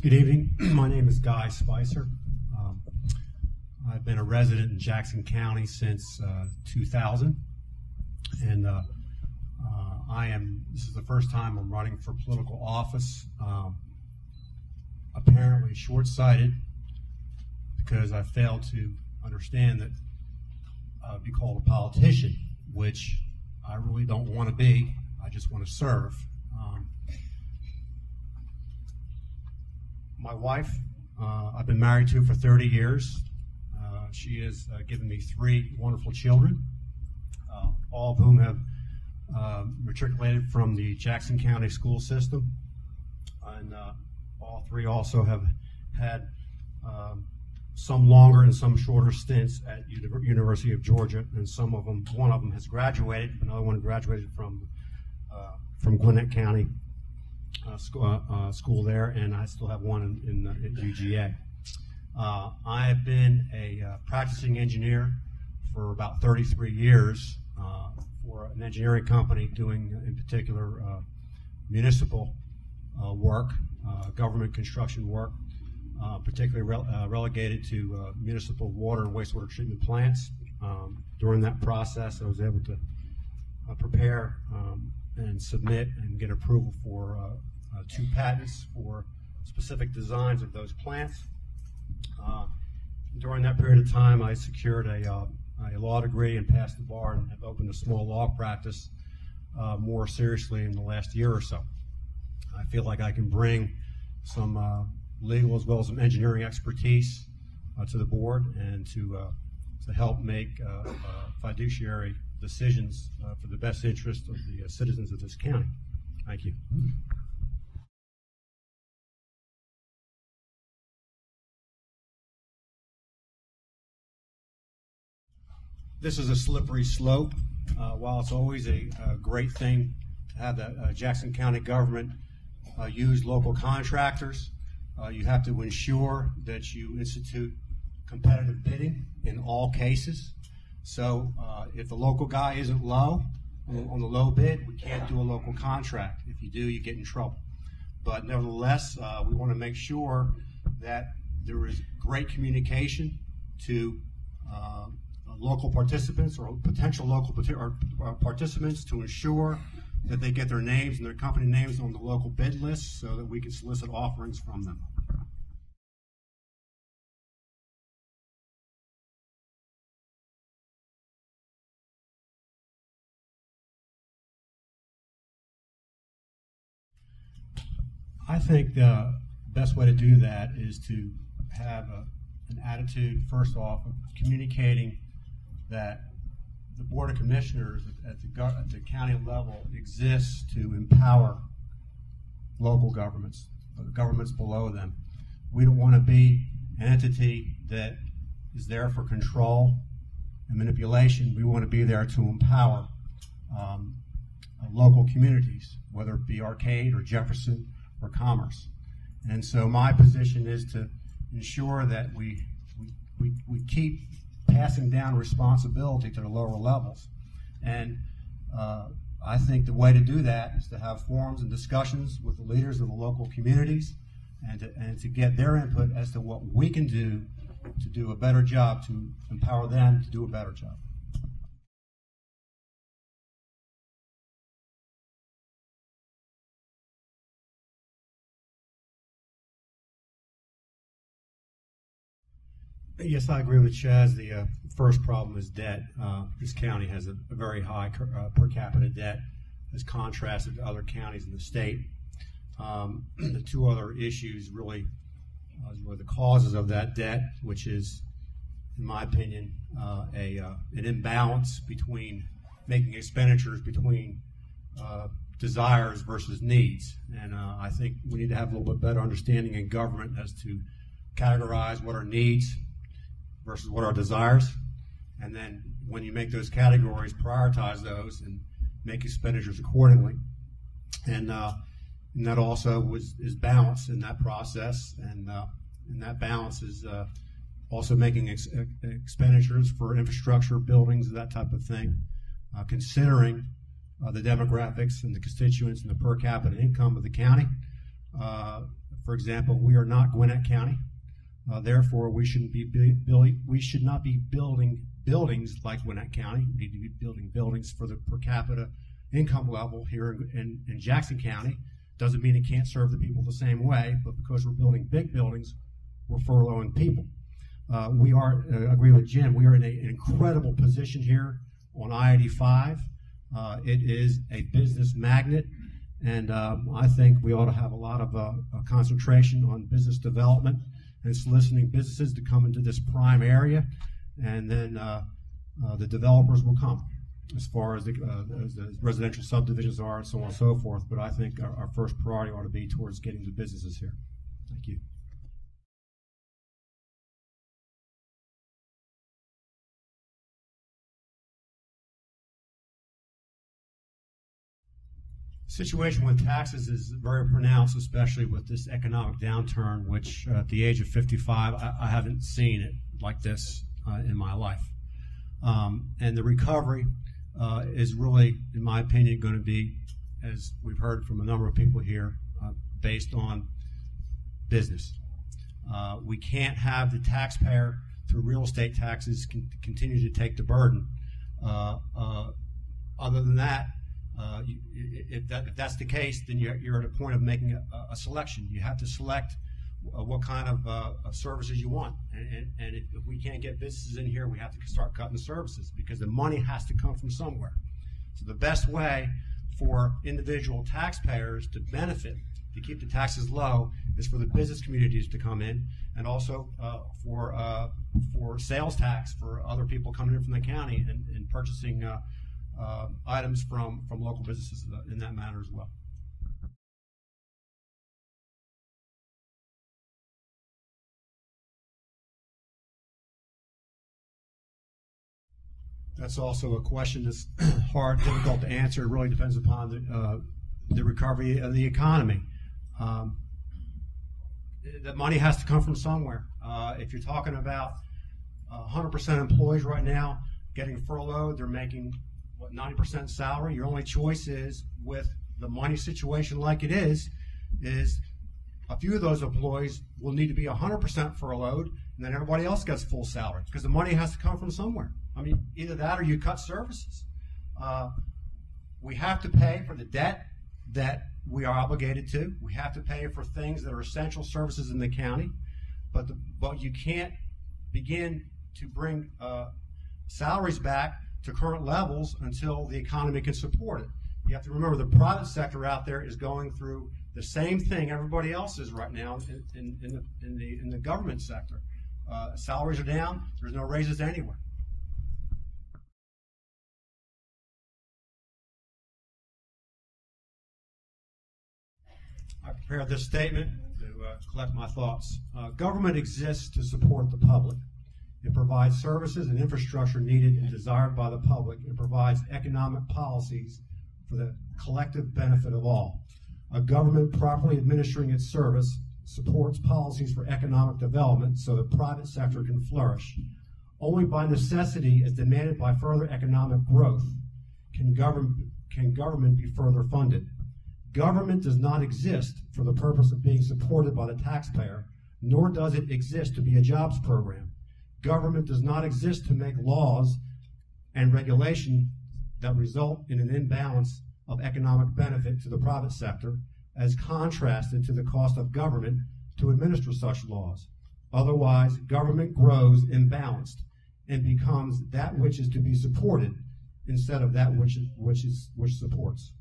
Good evening. My name is Guy Spicer. I've been a resident in Jackson County since 2000, and this is the first time I'm running for political office. Apparently short-sighted, because I failed to understand that I'd be called a politician, which I really don't want to be. I just want to serve. My wife, I've been married to for 30 years. She has given me 3 wonderful children, all of whom have matriculated from the Jackson County school system. And all 3 also have had some longer and some shorter stints at University of Georgia, and one of them has graduated. Another one graduated from Gwinnett County school there, and I still have one at UGA. I have been a practicing engineer for about 33 years for an engineering company doing, in particular, municipal work, government construction work, particularly relegated to municipal water and wastewater treatment plants. During that process, I was able to prepare and submit and get approval for 2 patents for specific designs of those plants. During that period of time, I secured a law degree and passed the bar, and have opened a small law practice more seriously in the last year or so. I feel like I can bring some legal as well as some engineering expertise to the board, and to help make fiduciary decisions for the best interest of the citizens of this county. Thank you. This is a slippery slope. While it's always a great thing to have the Jackson County government use local contractors, you have to ensure that you institute competitive bidding in all cases. So if the local guy isn't low on the low bid, we can't do a local contract. If you do, you get in trouble. But nevertheless, we want to make sure that there is great communication to local participants or potential local participants, to ensure that they get their names and their company names on the local bid list, so that we can solicit offerings from them. I think the best way to do that is to have an attitude, first off, of communicating that the Board of Commissioners at the county level exists to empower local governments, the governments below them. We don't want to be an entity that is there for control and manipulation. We want to be there to empower local communities, whether it be Arcade or Jefferson or Commerce. And so my position is to ensure that we keep passing down responsibility to the lower levels. And I think the way to do that is to have forums and discussions with the leaders of the local communities, and to get their input as to what we can do to do a better job, to empower them to do a better job. Yes, I agree with Chaz. The first problem is debt. This county has a very high per capita debt as contrasted to other counties in the state. The 2 other issues really were the causes of that debt, which is, in my opinion, an imbalance between making expenditures between desires versus needs. And I think we need to have a little bit better understanding in government as to categorize what are needs versus what are desires, and then when you make those categories, prioritize those and make expenditures accordingly. And that also is balance in that process, and that balance is also making expenditures for infrastructure, buildings, that type of thing, considering the demographics and the constituents and the per capita income of the county. For example, we are not Gwinnett County. Therefore, we should not be building buildings like Gwinnett County. We need to be building buildings for the per capita income level here in Jackson County. Doesn't mean it can't serve the people the same way, but because we're building big buildings, we're furloughing people. We are, agree with Jim, we are in an incredible position here on I-85. It is a business magnet, and I think we ought to have a lot of concentration on business development and soliciting businesses to come into this prime area, and then the developers will come as far as the residential subdivisions are and so on and so forth. But I think our first priority ought to be towards getting the businesses here. Thank you. The situation with taxes is very pronounced, especially with this economic downturn, which at the age of 55, I haven't seen it like this in my life. And the recovery is really, in my opinion, going to be, as we've heard from a number of people here, based on business. We can't have the taxpayer, through real estate taxes, continue to take the burden. Other than that, if that's the case, then you're at a point of making a selection. You have to select what kind of services you want. And if we can't get businesses in here, we have to start cutting the services, because the money has to come from somewhere. So the best way for individual taxpayers to benefit, to keep the taxes low, is for the business communities to come in, and also for sales tax for other people coming in from the county and purchasing items from local businesses in that manner as well. That's also a question that's hard, difficult to answer. It really depends upon the recovery of the economy. The money has to come from somewhere. If you're talking about 100% employees right now getting furloughed, they're making, what, 90% salary? Your only choice is, with the money situation like it is a few of those employees will need to be 100% furloughed, and then everybody else gets full salary, because the money has to come from somewhere. I mean, either that or you cut services. We have to pay for the debt that we are obligated to. We have to pay for things that are essential services in the county, but you can't begin to bring salaries back to current levels until the economy can support it. You have to remember the private sector out there is going through the same thing everybody else is right now in the government sector. Salaries are down. There's no raises anywhere. I prepared this statement to collect my thoughts. Government exists to support the public. It provides services and infrastructure needed and desired by the public. It provides economic policies for the collective benefit of all. A government properly administering its service supports policies for economic development so the private sector can flourish. Only by necessity, as demanded by further economic growth, can government be further funded. Government does not exist for the purpose of being supported by the taxpayer, nor does it exist to be a jobs program. Government does not exist to make laws and regulation that result in an imbalance of economic benefit to the private sector, as contrasted to the cost of government to administer such laws. Otherwise, government grows imbalanced and becomes that which is to be supported instead of that which supports.